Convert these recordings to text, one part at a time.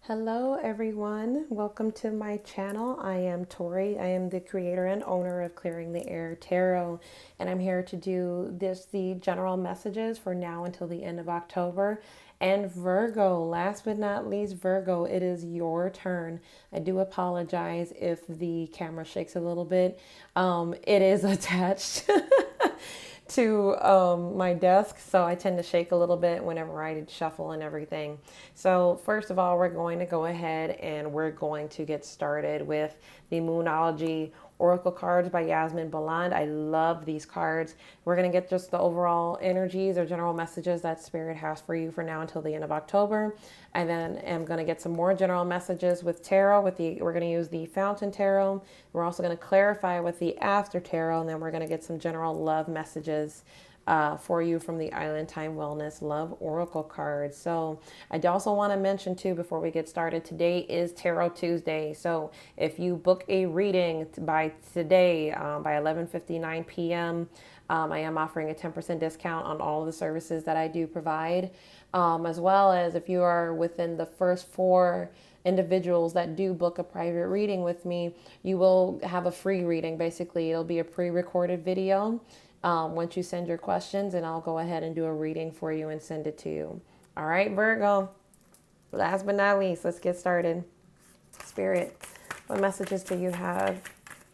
Hello everyone, welcome to my channel. I am Tori. I am the creator and owner of Clearing the Air Tarot, and I'm here to do the general messages for now until the end of October. And Virgo, last but not least, Virgo, it is your turn. I do apologize if the camera shakes a little bit. It is attached to my desk, so I tend to shake a little bit whenever I shuffle and everything. So first of all, we're going to go ahead and we're going to get started with the Moonology Oracle cards by Yasmin Baland. I love these cards. We're going to get just the overall energies or general messages that Spirit has for you for now until the end of October. And then I'm going to get some more general messages with tarot. We're going to use the Fountain Tarot. We're also going to clarify with the After Tarot, and then we're going to get some general love messages for you from the Island Time Wellness Love Oracle cards. So I also want to mention too, before we get started, today is Tarot Tuesday. So if you book a reading by today by 11:59 p.m., I am offering a 10% discount on all of the services that I do provide, as well as if you are within the first 4 individuals that do book a private reading with me, you will have a free reading. Basically, it'll be a pre-recorded video once you send your questions, and I'll go ahead and do a reading for you and send it to you. All right, Virgo, last but not least, let's get started. Spirit, what messages do you have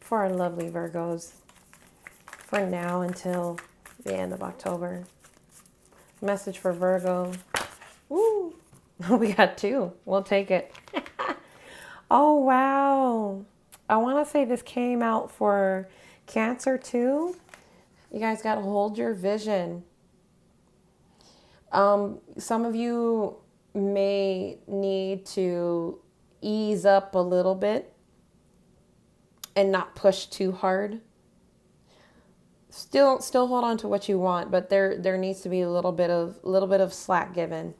for our lovely Virgos for now until the end of October? Message for Virgo. Woo! We got 2. We'll take it. Oh, wow. I want to say this came out for Cancer too. You guys got to hold your vision. Some of you may need to ease up a little bit and not push too hard. Still hold on to what you want, but there needs to be a little bit of slack given.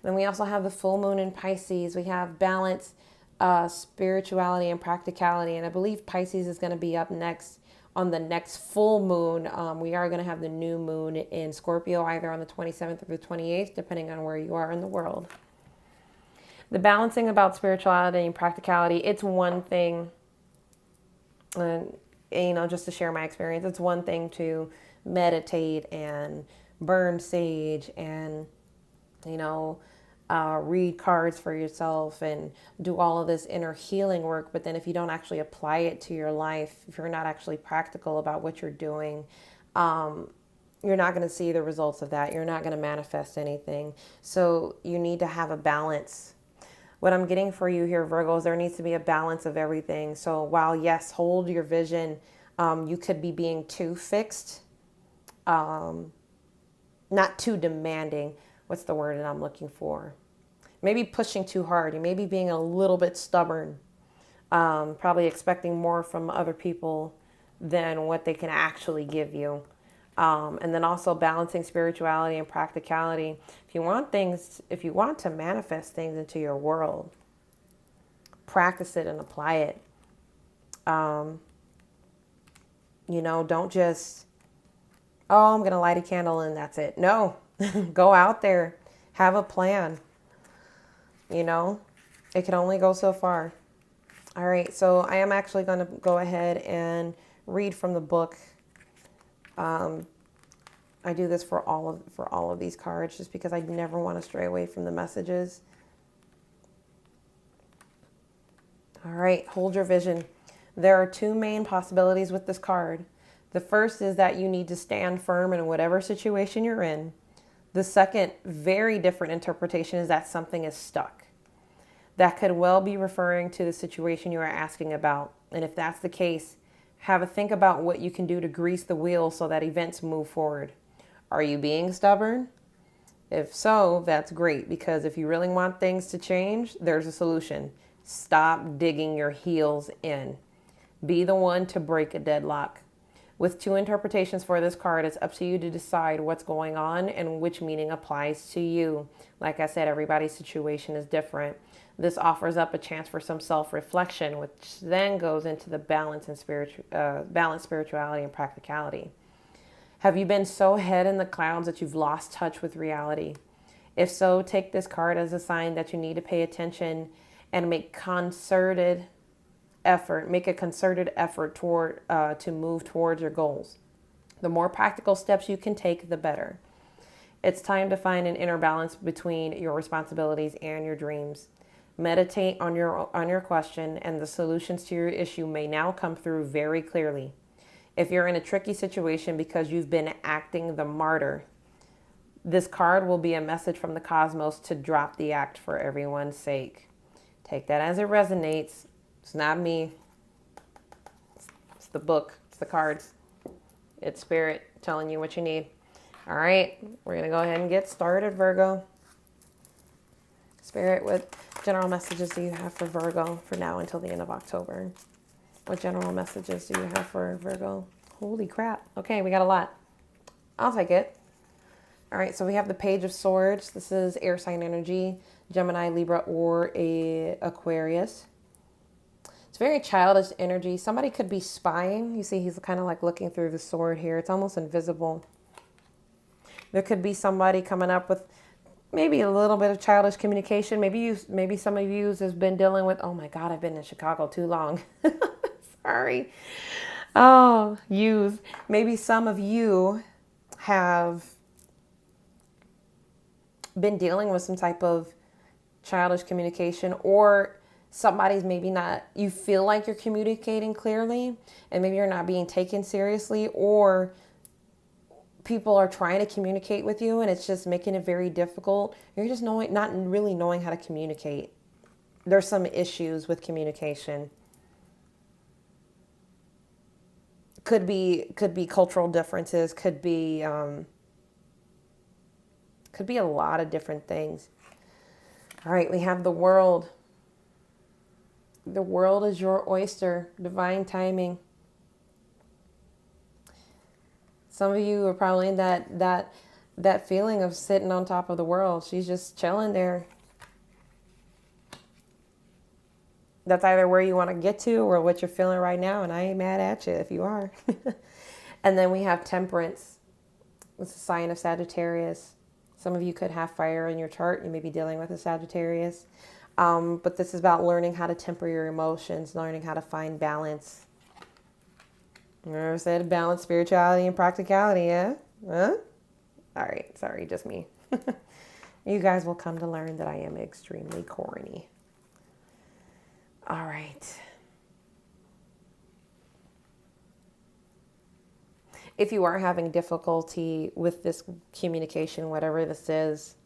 Then we also have the full moon in Pisces. We have balance, spirituality, and practicality. And I believe Pisces is going to be up next on the next full moon. We are going to have the new moon in Scorpio, either on the 27th or the 28th, depending on where you are in the world. The balancing about spirituality and practicality, it's one thing, and just to share my experience, it's one thing to meditate and burn sage and, read cards for yourself and do all of this inner healing work. But then if you don't actually apply it to your life, if you're not actually practical about what you're doing, you're not going to see the results of that. You're not going to manifest anything. So you need to have a balance. What I'm getting for you here, Virgos, there needs to be a balance of everything. So while, yes, hold your vision, you could be being too fixed, not too demanding. What's the word that I'm looking for? Maybe pushing too hard. You may be being a little bit stubborn, probably expecting more from other people than what they can actually give you. And then also balancing spirituality and practicality. If you want to manifest things into your world, practice it and apply it. Don't just, I'm going to light a candle and that's it. No, go out there, have a plan. It can only go so far. All right, so I am actually going to go ahead and read from the book. I do this for all of these cards just because I never want to stray away from the messages. All right, hold your vision. There are 2 main possibilities with this card. The first is that you need to stand firm in whatever situation you're in. The second, very different interpretation, is that something is stuck. That could well be referring to the situation you are asking about. And if that's the case, have a think about what you can do to grease the wheel so that events move forward. Are you being stubborn? If so, that's great, because if you really want things to change, there's a solution. Stop digging your heels in. Be the one to break a deadlock. With 2 interpretations for this card, it's up to you to decide what's going on and which meaning applies to you. Like I said, everybody's situation is different. This offers up a chance for some self-reflection, which then goes into the balance spirituality and practicality. Have you been so head in the clouds that you've lost touch with reality? If so, take this card as a sign that you need to pay attention and make a concerted effort to move towards your goals. The more practical steps you can take, the better. It's time to find an inner balance between your responsibilities and your dreams. Meditate on your question, and the solutions to your issue may now come through very clearly. If you're in a tricky situation because you've been acting the martyr, this card will be a message from the cosmos to drop the act for everyone's sake. Take that as it resonates. It's not me. It's the book. It's the cards. It's spirit telling you what you need. All right, we're going to go ahead and get started, Virgo. Spirit, what general messages do you have for Virgo for now until the end of October? What general messages do you have for Virgo? Holy crap. Okay, we got a lot. I'll take it. All right, so we have the Page of Swords. This is air sign energy, Gemini, Libra, or Aquarius. It's very childish energy. Somebody could be spying. You see he's kind of like looking through the sword here. It's almost invisible. There could be somebody coming up with maybe a little bit of childish communication. Maybe some of you has been dealing with, oh my God, I've been in Chicago too long. Sorry. Oh, yous. Maybe some of you have been dealing with some type of childish communication, or somebody's maybe not, you feel like you're communicating clearly and maybe you're not being taken seriously, or people are trying to communicate with you and it's just making it very difficult. You're just not really knowing how to communicate. There's some issues with communication. Could be cultural differences, could be a lot of different things. All right, we have the World. The world is your oyster, divine timing. Some of you are probably in that feeling of sitting on top of the world. She's just chilling there. That's either where you want to get to or what you're feeling right now, and I ain't mad at you if you are. And then we have Temperance. It's a sign of Sagittarius. Some of you could have fire in your chart. You may be dealing with a Sagittarius. But this is about learning how to temper your emotions, learning how to find balance. Remember I said balance, spirituality, and practicality, yeah? Huh? All right, sorry, just me. You guys will come to learn that I am extremely corny. All right. If you are having difficulty with this communication, whatever this is,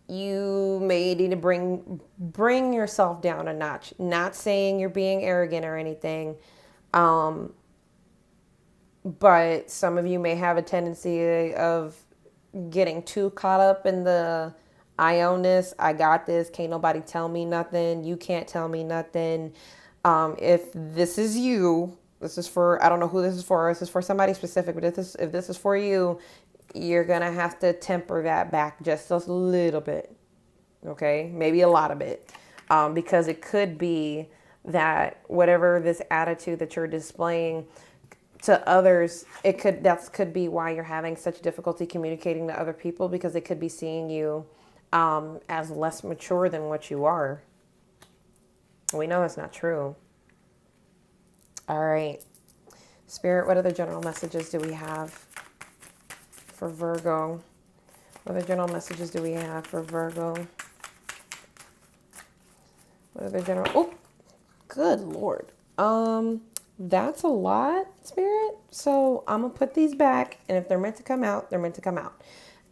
you may need to bring yourself down a notch. Not saying you're being arrogant or anything, but some of you may have a tendency of getting too caught up in the I own this, I got this, can't nobody tell me nothing, you can't tell me nothing. If this is you, this is for, I don't know who this is for, this is for somebody specific, but if this is for you, you're going to have to temper that back just a little bit, okay? Maybe a lot of it, because it could be that whatever this attitude that you're displaying to others, that could be why you're having such difficulty communicating to other people, because they could be seeing you as less mature than what you are. We know that's not true. All right. Spirit, what other general messages do we have for Virgo? What other general messages do we have for Virgo? What other general... Oh, good Lord. That's a lot, Spirit. So I'm going to put these back, and if they're meant to come out, they're meant to come out.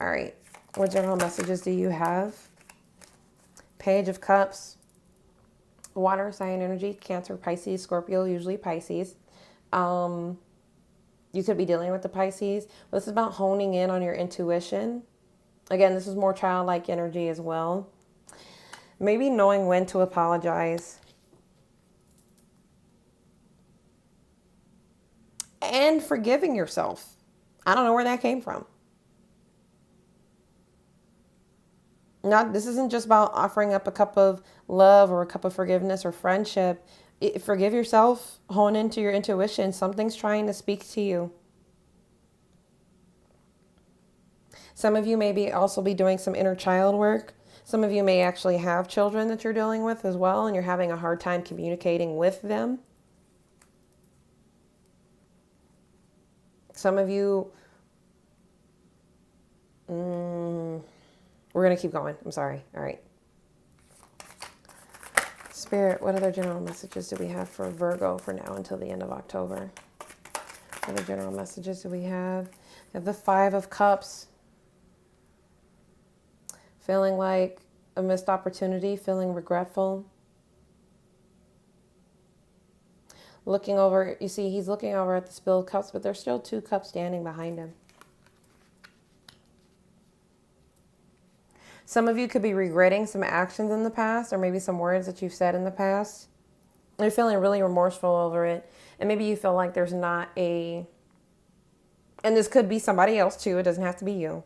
All right. What general messages do you have? Page of Cups. Water sign energy, Cancer, Pisces, Scorpio, usually Pisces. You could be dealing with the Pisces. This is about honing in on your intuition. Again, this is more childlike energy as well. Maybe knowing when to apologize. And forgiving yourself. I don't know where that came from. This isn't just about offering up a cup of love or a cup of forgiveness or friendship. Forgive yourself, hone into your intuition. Something's trying to speak to you. Some of you may also be doing some inner child work. Some of you may actually have children that you're dealing with as well, and you're having a hard time communicating with them. Some of you, we're going to keep going. I'm sorry. All right. Spirit, what other general messages do we have for Virgo for now until the end of October? What other general messages do we have? We have the 5 of Cups. Feeling like a missed opportunity, feeling regretful. Looking over, you see, he's looking over at the spilled cups, but there's still 2 cups standing behind him. Some of you could be regretting some actions in the past, or maybe some words that you've said in the past. You're feeling really remorseful over it. And maybe you feel like there's not and this could be somebody else too, it doesn't have to be you.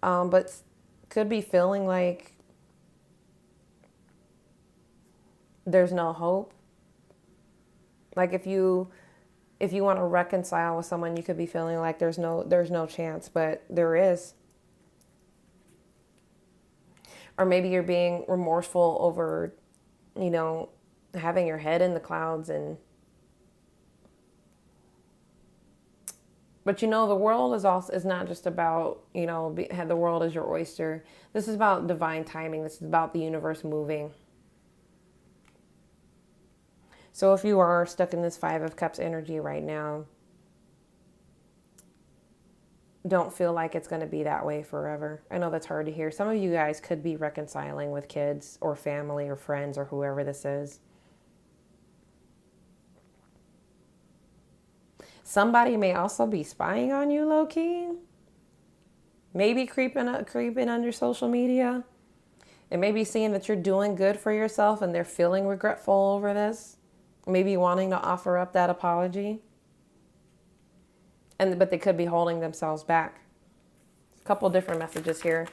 But could be feeling like there's no hope. Like if you want to reconcile with someone, you could be feeling like there's no chance, but there is. Or maybe you're being remorseful over, having your head in the clouds but the world is not just about, the world is your oyster. This is about divine timing. This is about the universe moving. So if you are stuck in this 5 of Cups energy right now, don't feel like it's going to be that way forever. I know that's hard to hear. Some of you guys could be reconciling with kids or family or friends or whoever this is. Somebody may also be spying on you low-key. Maybe creeping on your social media. And maybe seeing that you're doing good for yourself and they're feeling regretful over this. Maybe wanting to offer up that apology. But they could be holding themselves back. A couple different messages here.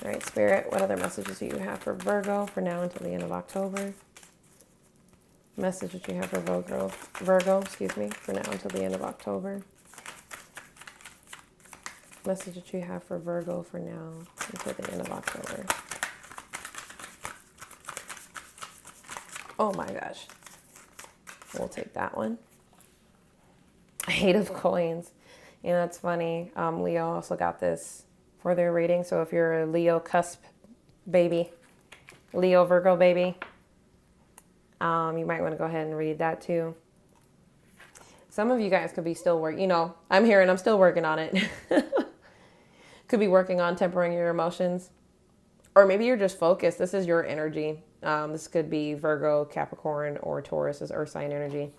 All right, Spirit, what other messages do you have for Virgo for now until the end of October? Message that you have for Virgo, for now until the end of October. Message that you have for Virgo for now until the end of October. Oh my gosh. We'll take that one. 8 of Coins. It's funny. Leo also got this for their reading. So if you're a Leo Cusp baby, Leo Virgo baby, you might want to go ahead and read that too. Some of you guys could be still working. I'm still working on it. Could be working on tempering your emotions. Or maybe you're just focused. This is your energy. This could be Virgo, Capricorn, or Taurus's earth sign energy.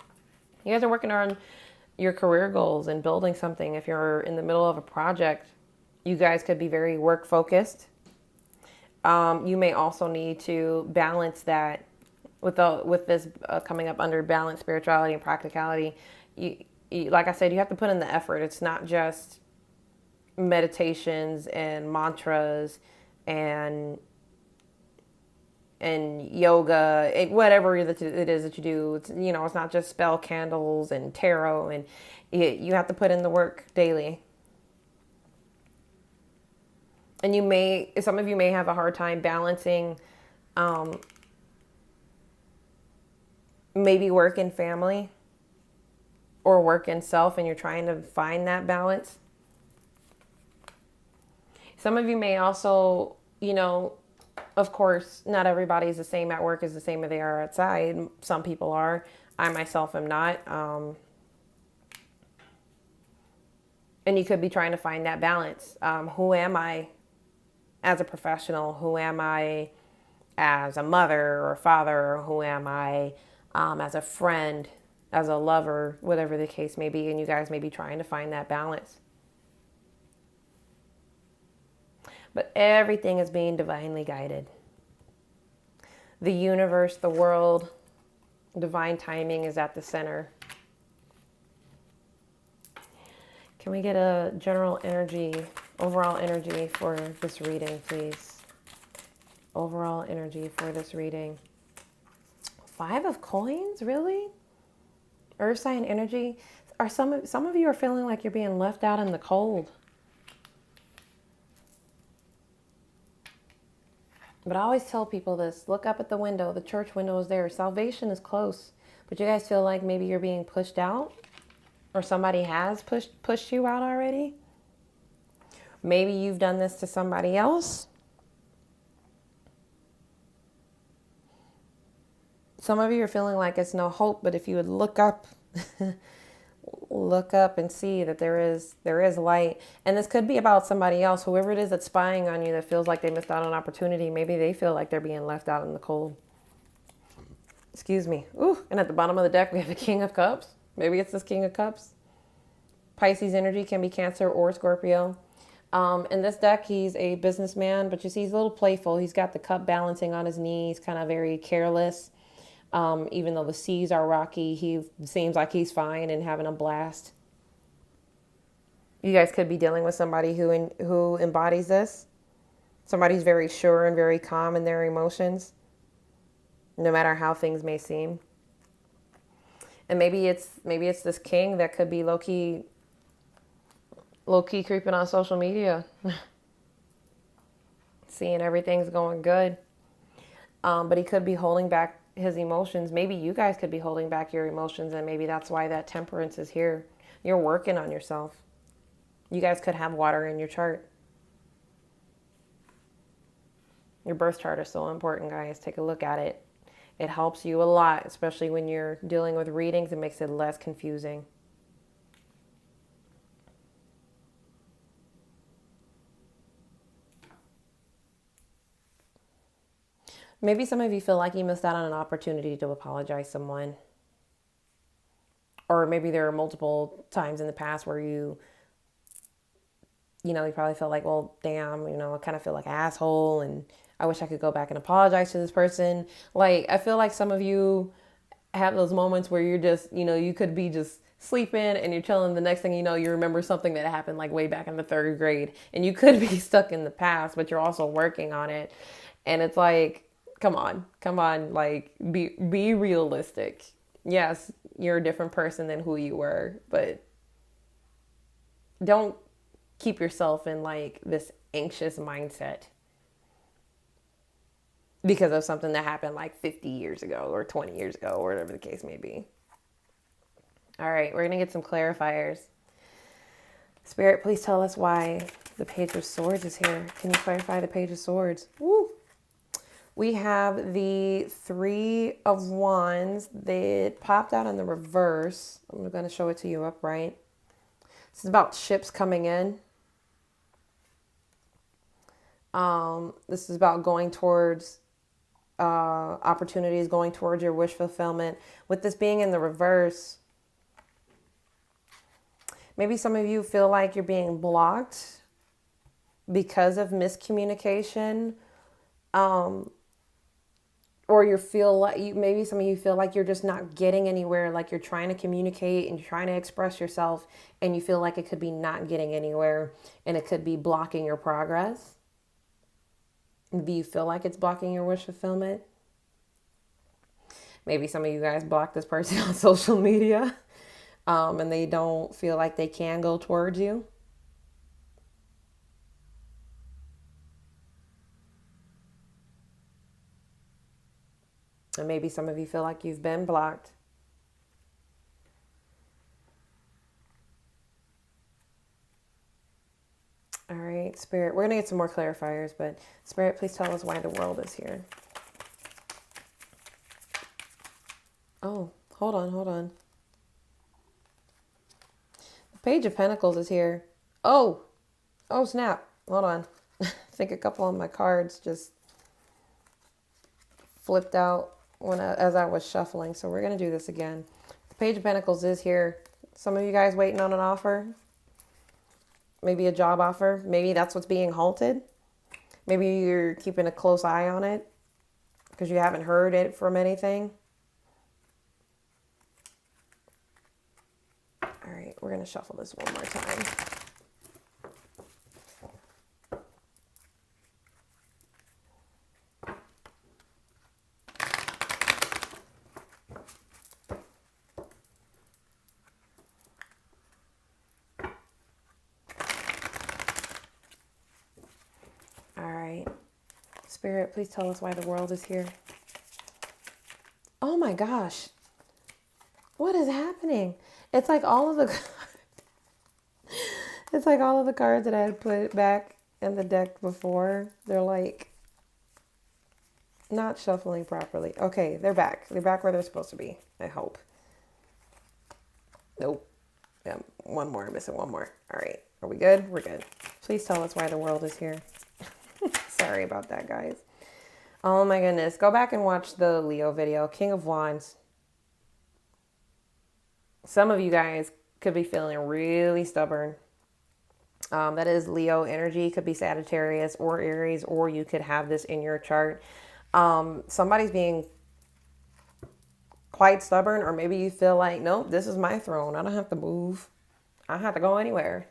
You guys are working on your career goals and building something. If you're in the middle of a project, you guys could be very work focused. You may also need to balance that with this coming up under balance, spirituality, and practicality. You, like I said, you have to put in the effort. It's not just meditations and mantras and yoga, whatever it is that you do. It's, it's not just spell candles and tarot, and you have to put in the work daily. And some of you may have a hard time balancing maybe work and family or work and self, and you're trying to find that balance. Some of you may also, of course, not everybody is the same at work as the same as they are outside. Some people are. I myself am not. And you could be trying to find that balance. Who am I as a professional? Who am I as a mother or father? Or who am I as a friend, as a lover, whatever the case may be? And you guys may be trying to find that balance. But everything is being divinely guided. The universe, the world, divine timing is at the center. Can we get a general energy, overall energy for this reading, please? Overall energy for this reading. 5 of Coins, really? Earth sign energy. Some of you are feeling like you're being left out in the cold. But I always tell people this, look up at the window. The church window is there. Salvation is close. But you guys feel like maybe you're being pushed out, or somebody has pushed you out already. Maybe you've done this to somebody else. Some of you are feeling like it's no hope, but if you would look up, look up and see that there is light. And this could be about somebody else, whoever it is that's spying on you, that feels like they missed out on an opportunity. Maybe they feel like they're being left out in the cold. Excuse me. Ooh, and at the bottom of the deck, we have the King of Cups. Maybe it's this King of Cups. Pisces energy can be Cancer or Scorpio. In this deck, he's a businessman, but you see he's a little playful. He's got the cup balancing on his knees, kind of very careless. Even though the seas are rocky, he seems like he's fine and having a blast. You guys could be dealing with somebody who embodies this. Somebody's very sure and very calm in their emotions, no matter how things may seem. And maybe it's this king that could be low-key creeping on social media, seeing everything's going good. But he could be holding back his emotions. Maybe you guys could be holding back your emotions, and maybe that's why that Temperance is here. You're working on yourself. You guys could have water in your chart. Your birth chart is so important, guys. Take a look at it. It helps you a lot, especially when you're dealing with readings. It makes it less confusing. Maybe some of you feel like you missed out on an opportunity to apologize to someone. Or maybe there are multiple times in the past where you probably felt like, well, damn, I kind of feel like an asshole and I wish I could go back and apologize to this person. Like, I feel like some of you have those moments where you're just, you could be just sleeping and you're chilling. The next thing you know, you remember something that happened like way back in the 3rd grade. And you could be stuck in the past, but you're also working on it. And it's like, come on, like be realistic. Yes, you're a different person than who you were, but don't keep yourself in like this anxious mindset because of something that happened like 50 years ago or 20 years ago or whatever the case may be. All right, we're going to get some clarifiers. Spirit, please tell us why the Page of Swords is here. Can you clarify the Page of Swords? Woo! We have the 3 of Wands. It popped out in the reverse. I'm going to show it to you upright. This is about ships coming in. This is about going towards opportunities, going towards your wish fulfillment. With this being in the reverse, maybe some of you feel like you're being blocked because of miscommunication. Or maybe some of you feel like you're just not getting anywhere, like you're trying to communicate and you're trying to express yourself and you feel like it could be not getting anywhere and it could be blocking your progress. Do you feel like it's blocking your wish fulfillment? Maybe some of you guys block this person on social media and they don't feel like they can go towards you. And maybe some of you feel like you've been blocked. All right, Spirit, we're going to get some more clarifiers, but Spirit, please tell us why the World is here. Oh, hold on. The Page of Pentacles is here. Oh, snap. Hold on. I think a couple of my cards just flipped out as I was shuffling. So we're going to do this again. The Page of Pentacles is here. Some of you guys waiting on an offer. Maybe a job offer. Maybe that's what's being halted. Maybe you're keeping a close eye on it because you haven't heard it from anything. All right, we're going to shuffle this one more time. Spirit, please tell us why the world is here. Oh my gosh. What is happening? It's like all of the it's like all of the cards that I had put back in the deck before. They're like not shuffling properly. Okay, they're back. They're back where they're supposed to be, I hope. Nope. Yeah, one more. Missing one more. All right. Are we good? We're good. Please tell us why the world is here. Sorry about that, guys. Oh my goodness. Go back and watch the Leo video. King of Wands. Some of you guys could be feeling really stubborn. That is Leo energy. Could be Sagittarius or Aries, or you could have this in your chart. Somebody's being quite stubborn, or maybe you feel like, nope, this is my throne. I don't have to move. I don't have to go anywhere.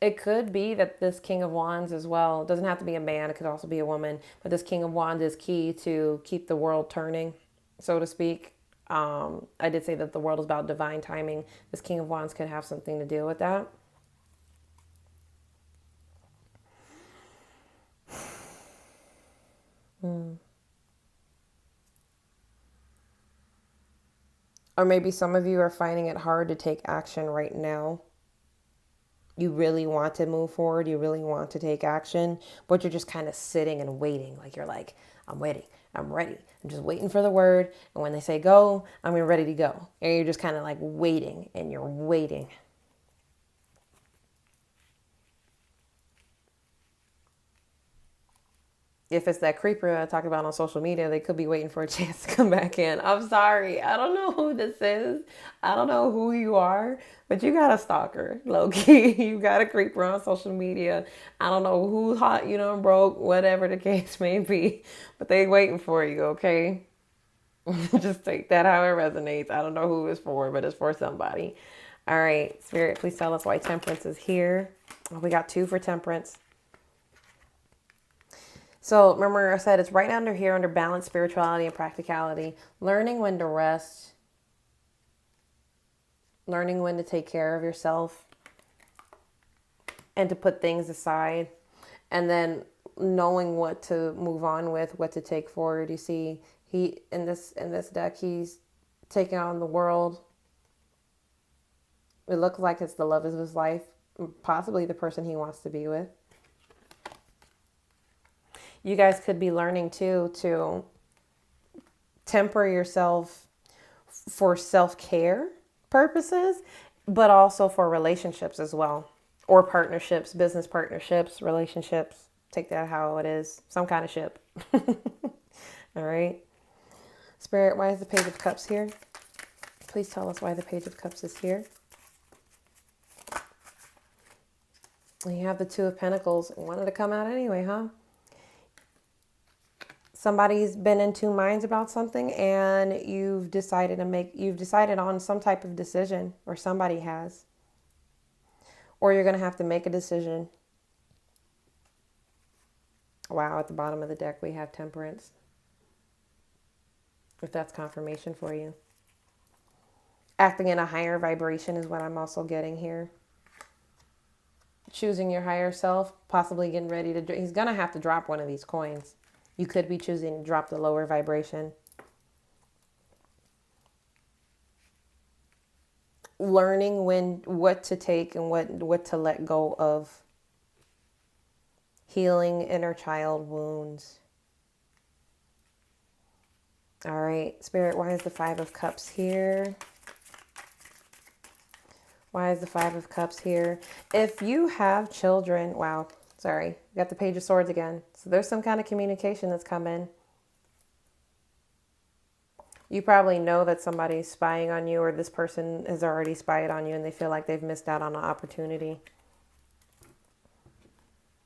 It could be that this King of Wands as well, it doesn't have to be a man, it could also be a woman, but this King of Wands is key to keep the world turning, so to speak. I did say that the world is about divine timing. This King of Wands could have something to do with that. Or maybe some of you are finding it hard to take action right now. You really want to move forward. You really want to take action, but you're just kind of sitting and waiting. Like you're like, I'm waiting. I'm ready. I'm just waiting for the word. And when they say go, I'm ready to go. And you're just kind of like waiting and you're waiting. If it's that creeper I talked about on social media, they could be waiting for a chance to come back in. I'm sorry. I don't know who this is. I don't know who you are, but you got a stalker, low-key. You got a creeper on social media. I don't know who's hot, broke, whatever the case may be, but they waiting for you, okay? Just take that how it resonates. I don't know who it's for, but it's for somebody. All right, Spirit, please tell us why Temperance is here. Oh, we got 2 for Temperance. So remember I said it's right under here under balance, spirituality, and practicality. Learning when to rest. Learning when to take care of yourself. And to put things aside. And then knowing what to move on with, what to take forward. You see, he in this deck, he's taking on the world. It looks like it's the love of his life. Possibly the person he wants to be with. You guys could be learning too to temper yourself for self-care purposes, but also for relationships as well, or partnerships, business partnerships, relationships. Take that how it is, some kind of ship. All right. Spirit, why is the Page of Cups here? Please tell us why the Page of Cups is here. And you have the 2 of Pentacles. It wanted to come out anyway, huh? Somebody's been in 2 minds about something and you've decided on some type of decision, or somebody has. Or you're going to have to make a decision. Wow, at the bottom of the deck we have Temperance. If that's confirmation for you. Acting in a higher vibration is what I'm also getting here. Choosing your higher self, possibly getting ready to... He's going to have to drop one of these coins. You could be choosing to drop the lower vibration. Learning what to take and what to let go of. Healing inner child wounds. All right, Spirit, why is the 5 of Cups here? Why is the 5 of Cups here? If you have children, wow. Sorry, got the Page of Swords again. So there's some kind of communication that's coming. You probably know that somebody's spying on you, or this person has already spied on you and they feel like they've missed out on an opportunity.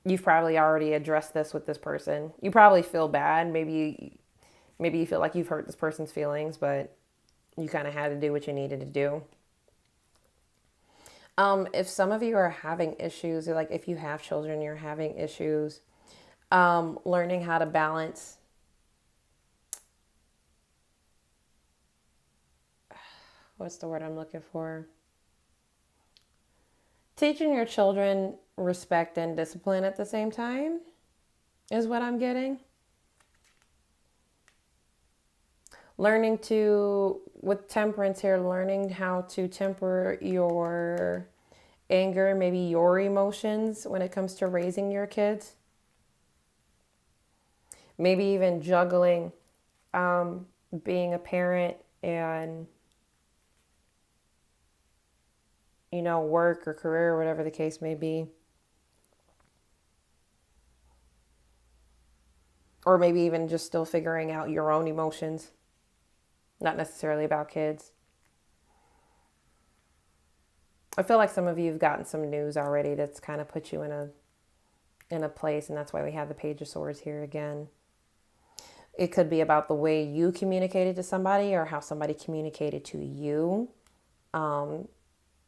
You've probably already addressed this with this person. You probably feel bad. Maybe you feel like you've hurt this person's feelings, but you kind of had to do what you needed to do. If some of you are having issues, or like if you have children, you're having issues, learning how to balance. What's the word I'm looking for? Teaching your children respect and discipline at the same time. is what I'm getting. Learning to, with temperance here, learning how to temper your anger, maybe your emotions when it comes to raising your kids. Maybe even juggling being a parent and, work or career or whatever the case may be. Or maybe even just still figuring out your own emotions, not necessarily about kids. I feel like some of you have gotten some news already that's kind of put you in a place, and that's why we have the Page of Swords here again. It could be about the way you communicated to somebody or how somebody communicated to you,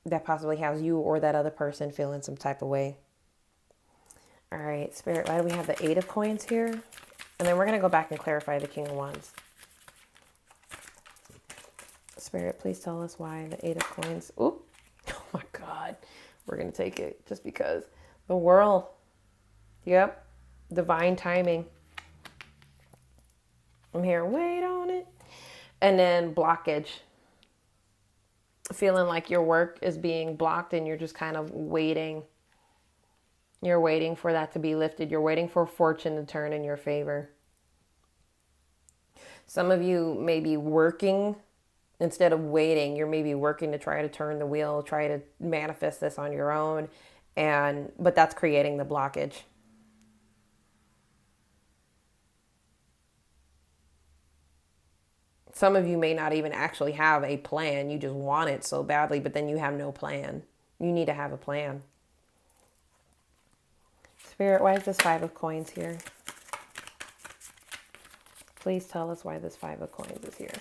that possibly has you or that other person feeling some type of way. All right, Spirit, why do we have the Eight of Coins here? And then we're going to go back and clarify the King of Wands. Spirit, please tell us why the Eight of Coins. Oop. Oh my God. We're going to take it just because. The World. Yep. Divine timing. I'm here. Wait on it. And then blockage. Feeling like your work is being blocked and you're just kind of waiting. You're waiting for that to be lifted. You're waiting for fortune to turn in your favor. Some of you may be working instead of waiting. You're maybe working to try to turn the wheel, try to manifest this on your own. But that's creating the blockage. Some of you may not even actually have a plan. You just want it so badly, but then you have no plan. You need to have a plan. Spirit, why is this Five of Coins here? Please tell us why this Five of Coins is here.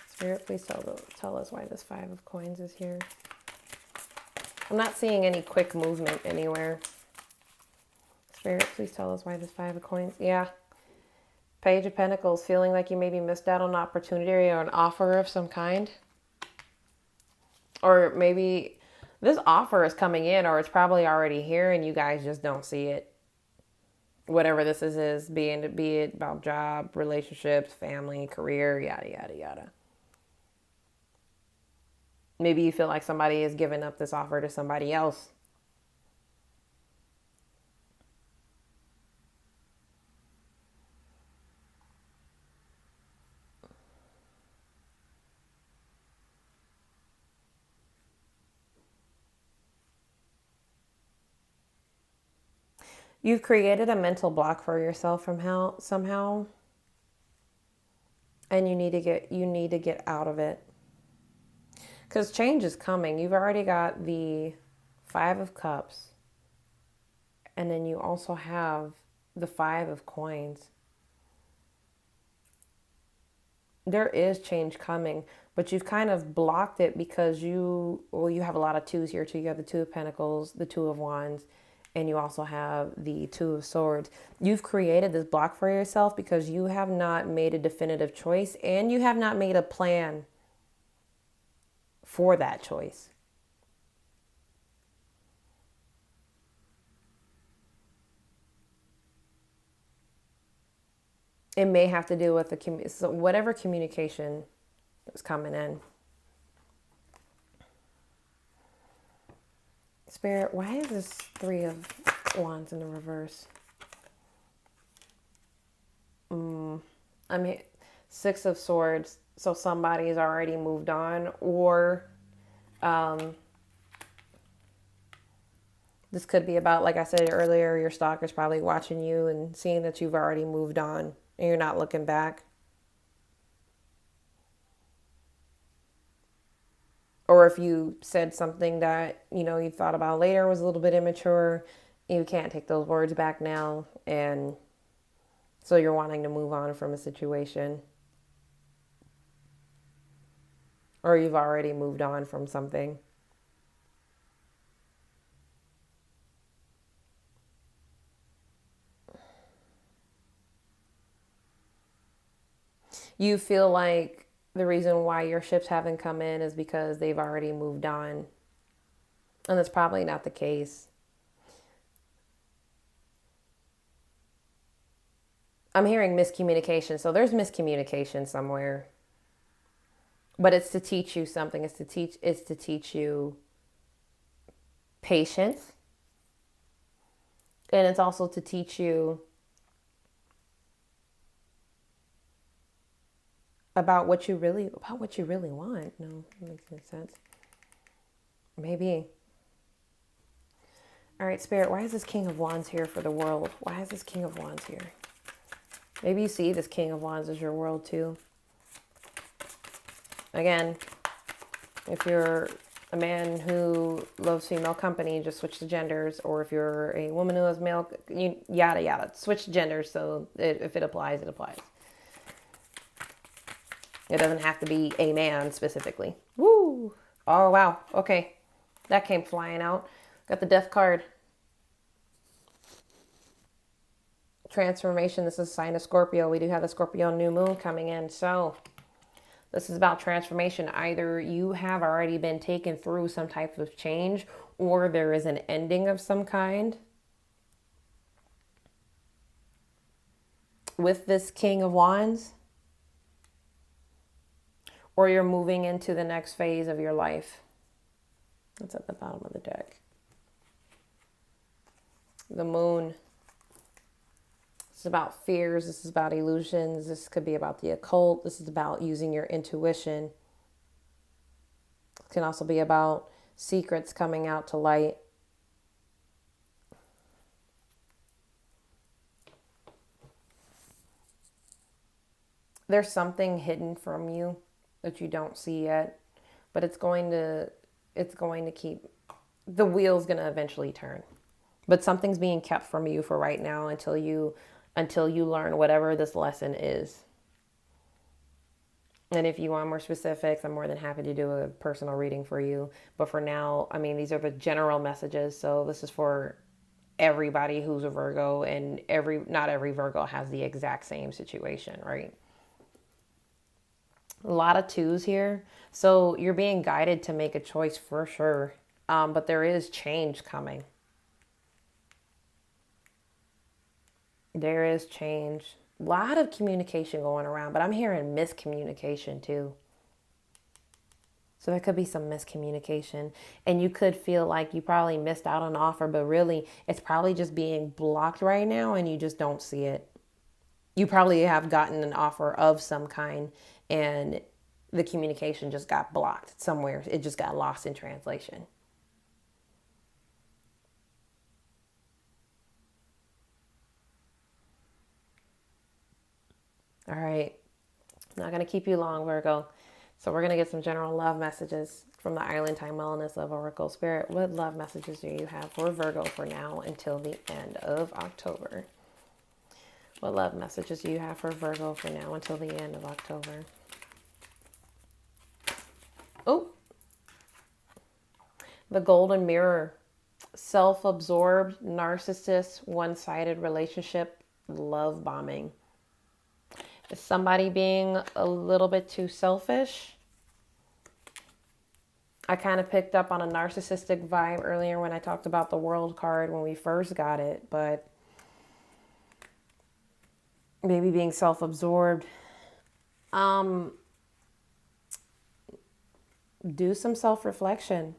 Spirit, please tell us why this Five of Coins is here. I'm not seeing any quick movement anywhere. Spirit, please tell us why this Five of Coins. Yeah. Page of Pentacles, feeling like you maybe missed out on an opportunity or an offer of some kind. Or maybe this offer is coming in, or it's probably already here and you guys just don't see it. Whatever this is be it about job, relationships, family, career, yada, yada, yada. Maybe you feel like somebody is giving up this offer to somebody else. You've created a mental block for yourself somehow, and you need to get out of it. Because change is coming. You've already got the Five of Cups, and then you also have the Five of Coins. There is change coming, but you've kind of blocked it because you have a lot of twos here too. You have the Two of Pentacles, the Two of Wands, and you also have the Two of Swords. You've created this block for yourself because you have not made a definitive choice and you have not made a plan for that choice. It may have to do with whatever communication is coming in. Spirit, why is this Three of Wands in the reverse? I mean, Six of Swords. So somebody's already moved on, or this could be about, like I said earlier, your stalker's probably watching you and seeing that you've already moved on and you're not looking back. Or if you said something that, you thought about later was a little bit immature, you can't take those words back now. And so you're wanting to move on from a situation. Or you've already moved on from something. You feel like the reason why your ships haven't come in is because they've already moved on. And that's probably not the case. I'm hearing miscommunication. So there's miscommunication somewhere. But it's to teach you something. It's to teach you patience. And it's also to teach you about what you really want. No, that makes no sense. Maybe. All right, Spirit, why is this King of Wands here for the world? Why is this King of Wands here? Maybe you see this King of Wands as your world too. Again, if you're a man who loves female company, just switch the genders. Or if you're a woman who loves male, yada, yada. Switch the genders so if it applies, it applies. It doesn't have to be a man specifically. Woo! Oh, wow. Okay. That came flying out. Got the Death card. Transformation. This is a sign of Scorpio. We do have the Scorpio new moon coming in. So this is about transformation. Either you have already been taken through some type of change, or there is an ending of some kind. With this King of Wands. Or you're moving into the next phase of your life. That's at the bottom of the deck. The Moon. This is about fears. This is about illusions. This could be about the occult. This is about using your intuition. It can also be about secrets coming out to light. There's something hidden from you that you don't see yet, but it's going to keep, the wheel's going to eventually turn. But something's being kept from you for right now until you learn whatever this lesson is. And if you want more specifics, I'm more than happy to do a personal reading for you. But for now, I mean, these are the general messages. So this is for everybody who's a Virgo, and not every Virgo has the exact same situation, right? A lot of twos here. So you're being guided to make a choice for sure. But there is change coming. There is change. A lot of communication going around, but I'm hearing miscommunication too. So there could be some miscommunication, and you could feel like you probably missed out on an offer, but really it's probably just being blocked right now and you just don't see it. You probably have gotten an offer of some kind and the communication just got blocked somewhere. It just got lost in translation. All right. I'm not going to keep you long, Virgo. So we're going to get some general love messages from the Island Time Wellness of Oracle Spirit. What love messages do you have for Virgo for now until the end of October? What love messages do you have for Virgo for now until the end of October? Oh, the Golden Mirror. Self-absorbed, narcissist, one-sided relationship, love bombing. Is somebody being a little bit too selfish? I kind of picked up on a narcissistic vibe earlier when I talked about the World card when we first got it, but maybe being self-absorbed. Do some self-reflection.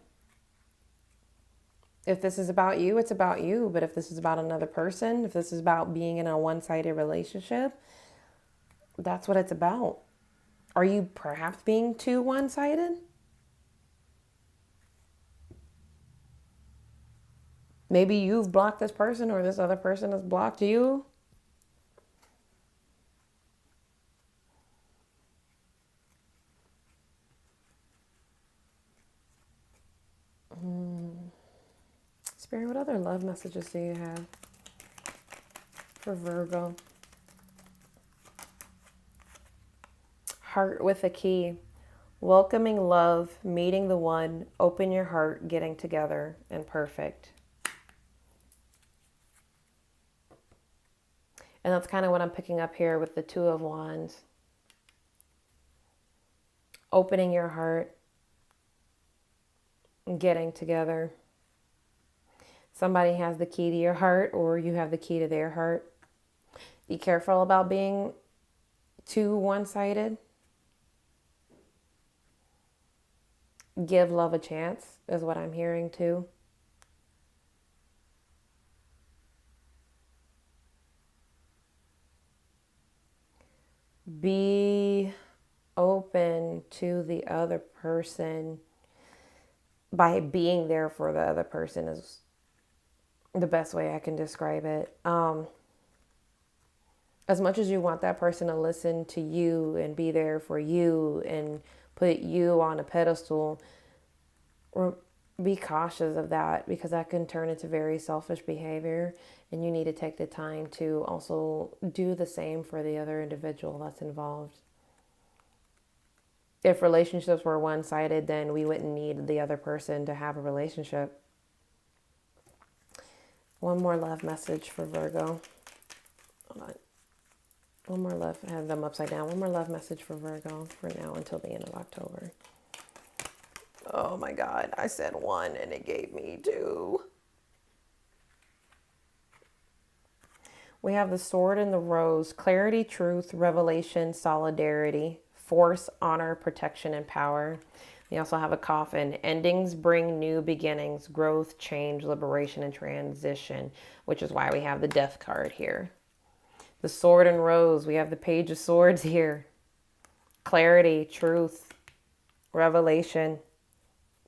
If this is about you, it's about you. But if this is about another person, if this is about being in a one-sided relationship, that's what it's about. Are you perhaps being too one-sided? Maybe you've blocked this person or this other person has blocked you. Spirit, what other love messages do you have for Virgo? Heart with a key. Welcoming love, meeting the one, open your heart, getting together, and perfect. And that's kind of what I'm picking up here with the Two of Wands. Opening your heart, getting together. Somebody has the key to your heart, or you have the key to their heart. Be careful about being too one-sided. Give love a chance is what I'm hearing too. Be open to the other person by being there for the other person is the best way I can describe it. As much as you want that person to listen to you and be there for you and put you on a pedestal, be cautious of that, because that can turn into very selfish behavior, and you need to take the time to also do the same for the other individual that's involved. If relationships were one-sided, then we wouldn't need the other person to have a relationship. One more love message for Virgo. Hold on. One more love. I have them upside down. One more love message for Virgo for now until the end of October. Oh my God. I said one and it gave me two. We have the Sword and the Rose. Clarity, truth, revelation, solidarity, force, honor, protection, and power. We also have a Coffin. Endings bring new beginnings, growth, change, liberation, and transition, which is why we have the Death card here. The Sword and Rose. We have the Page of Swords here. Clarity, truth, revelation,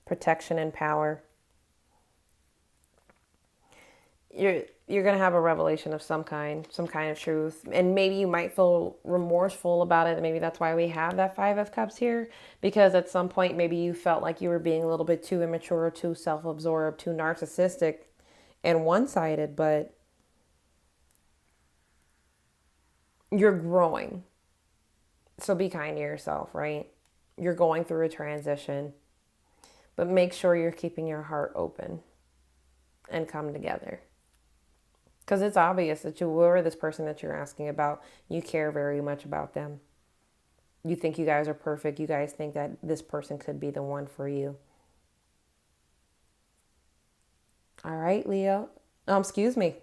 protection, and power. You're going to have a revelation of some kind of truth. And maybe you might feel remorseful about it. Maybe that's why we have that Five of Cups here. Because at some point, maybe you felt like you were being a little bit too immature, too self-absorbed, too narcissistic and one-sided. But you're growing. So be kind to yourself, right? You're going through a transition. But make sure you're keeping your heart open and come together. Because it's obvious that whoever this person that you're asking about, you care very much about them. You think you guys are perfect. You guys think that this person could be the one for you. All right, Leo. Excuse me.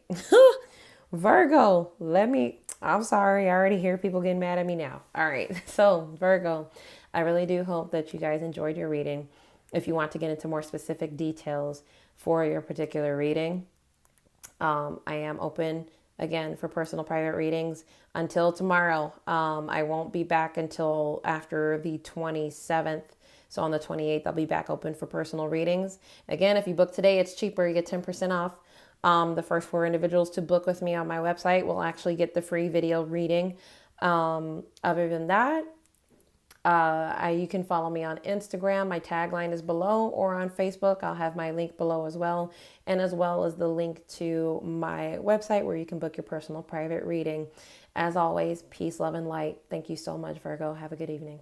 Virgo, I'm sorry. I already hear people getting mad at me now. All right. So Virgo, I really do hope that you guys enjoyed your reading. If you want to get into more specific details for your particular reading, I am open again for personal private readings until tomorrow. I won't be back until after the 27th. So on the 28th, I'll be back open for personal readings. Again, if you book today, it's cheaper. You get 10% off. The first 4 individuals to book with me on my website will actually get the free video reading. Other than that, you can follow me on Instagram. My tagline is below, or on Facebook. I'll have my link below as well. And as well as the link to my website where you can book your personal private reading. As always, peace, love, and light. Thank you so much, Virgo. Have a good evening.